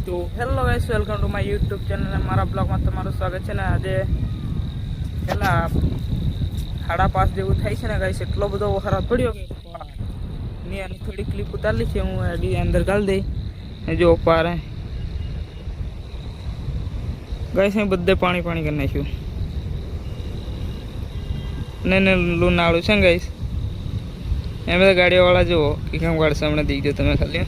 तो hello guys, welcome to my YouTube channel. मारा blog में तमाરું સ્વાગત છે ને આજે પેલા 5:30 જેવું થાય છે ને ગાઈસ, એટલો બધો વરસાદ પડ્યો કે ની આની થોડી ક્લિપ ઉતારેલી છે, હું એડી અંદર ગાળી દઈ જો પારે ગાઈસ અહીં બધે પાણી કરી નાખ્યું ને લુનાળું છે ને ગાઈસ, એમ બધા ગાડીવાળા જુઓ કે કેમ ગાડી સામે દીજો તમે ખાલી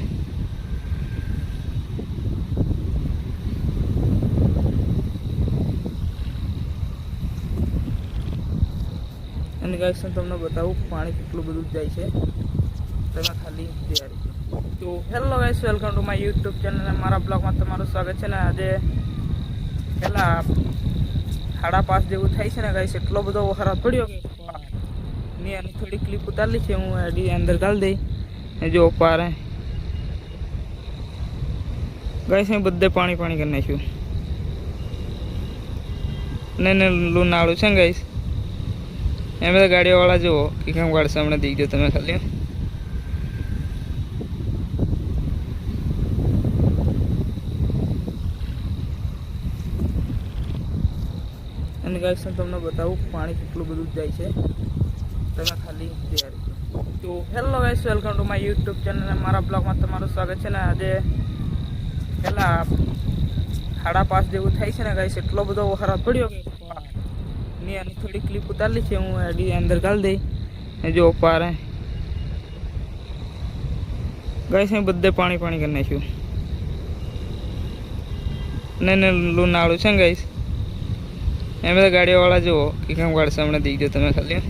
અને ગાઈસ હું તમને બતાવું પાણી કેટલું બધું જાય છે, તમે ખાલી તૈયારી તો hello guys, welcome to my YouTube channel. મારા બ્લોગમાં તમારું સ્વાગત છે ને આજે પેલા 5:30 જેવું થાય છે ને ગાઈસ, એટલો બધો વરસાદ પડ્યો કે ની આની થોડી ક્લિપ ઉતારેલી છે, હું એડી અંદર ગાળી દઈ જો પારે ગાઈસ અહીં બધે પાણી કરી નાખ્યું ને લુનાળું છે ને ગાઈસ, એમ બધા ગાડીવાળા જુઓ કે કેમ ગાડી સામે દીજો તમે ખાલી અને ગાઈસ હું તમને બતાવું પાણી કેટલું બધું જાય છે, તમે ખાલી તૈયારી તો hello guys, welcome to my YouTube channel. મારા બ્લોગમાં તમારું સ્વાગત છે ને આજે પેલા 5:30 જેવું થાય છે ને ગાઈસ, એટલો બધો વરસાદ પડ્યો કે ની આની થોડી ક્લિપ ઉતારેલી છે, હું એડી અંદર ગાળી દઈ જો પારે ગાઈસ અહીં બધે પાણી કરી નાખ્યું ને લુનાળું છે ને ગાઈસ, એમ બધા ગાડીવાળા જુઓ કે કેમ ગાડી સામે દીજો તમે ખાલી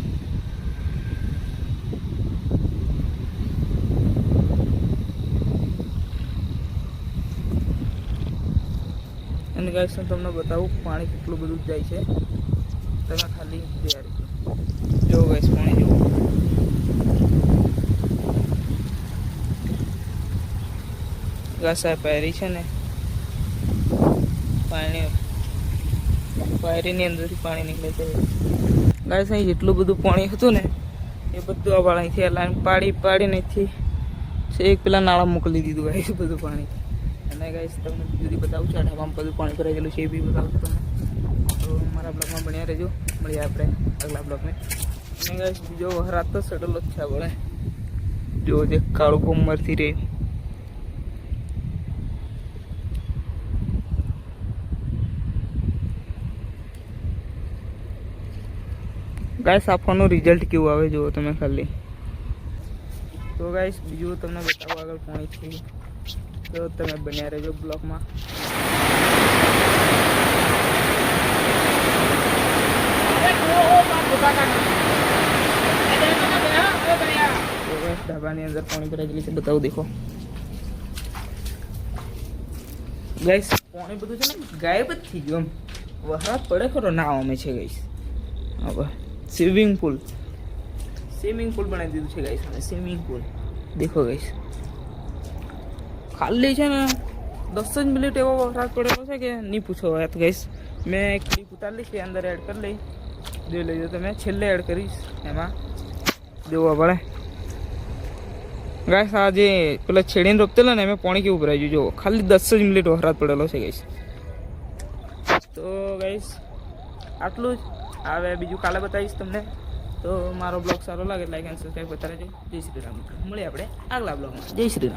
અને ગાઈસ હું તમને બતાવું પાણી કેટલું બધું જાય છે, તમે ખાલી તૈયારી જો ગાઈસ પાણી જુઓ ઘાસા પહેરી છે ને પાયરીની અંદરથી પાણી નીકળે છે ગાઈસ। અહીં જેટલું બધું પાણી હતું ને એ બધું આ અહીંથી લાઈન પાડી નથી એક પેલા નાળા મોકલી દીધું ગાઈસ બધું પાણી। અને ગાઈસ તમને બીજું બતાવું છું, આ ઢાબામાં બધું પાણી ભરાઈ ગયેલું છે એ બી બતાવું છું તમને, તો મારા બ્લોગમાં બન્યા રહેજો, મળીએ આપણે આગલા બ્લોગમાં। અને ગાઈસ બીજો વરસાદ તો સડેલો જ છે આપણે જો જે કાળું કોમરથી રહે ગાઈસ, આ ફોનનું રિઝલ્ટ કેવું આવે જુઓ તમે ખાલી। તો ગાઈસ બીજું તમને બતાવો આગળ પાણી છે, તો તમે બન્યા રહેજો બ્લોગમાં। ઢાબાની અંદર પાણી ભરાઈ ગયેલી છે, બતાવું દેખો ગાઈસ, પાણી બધું છે ને ગાયબ જ થઈ ગયું, એમ વરસાદ પડે ખરો ના અમે છે ગાઈસ। હવે સ્વિમિંગ પુલ બનાવી દીધું છે ગાઈસ, અને સ્વિમિંગ પુલ દેખો ગાઈસ, ખાલી છે ને 10 જ મિનિટ એવો વરસાદ પડેલો છે કે નહીં પૂછો વાત ગાઈસ। મેં એક ક્લિપ ઉતારેલી છે, અંદર એડ કરી લઈ જોઈ લેજો તમે, છેલ્લે એડ કરીશ એમાં જોવા પડે ગાઈસ। આ જે પેલા છેડીને રોપતેલા ને એમાં પાણી કેવું ભરાઈ ગયું જો, ખાલી 10 જ મિનિટ વરસાદ પડેલો છે ગાઈસ। તો ગાઈસ આટલું જ, હવે બીજું કાલે બતાવીશ તમને। તો મારો બ્લોગ સારો લાગે લાઈક એન્ડ સબસ્ક્રાઈબ કરતા રહેજો। જય શ્રી રામ, મળીએ આપણે આગલા બ્લોગમાં। જય શ્રી રામ।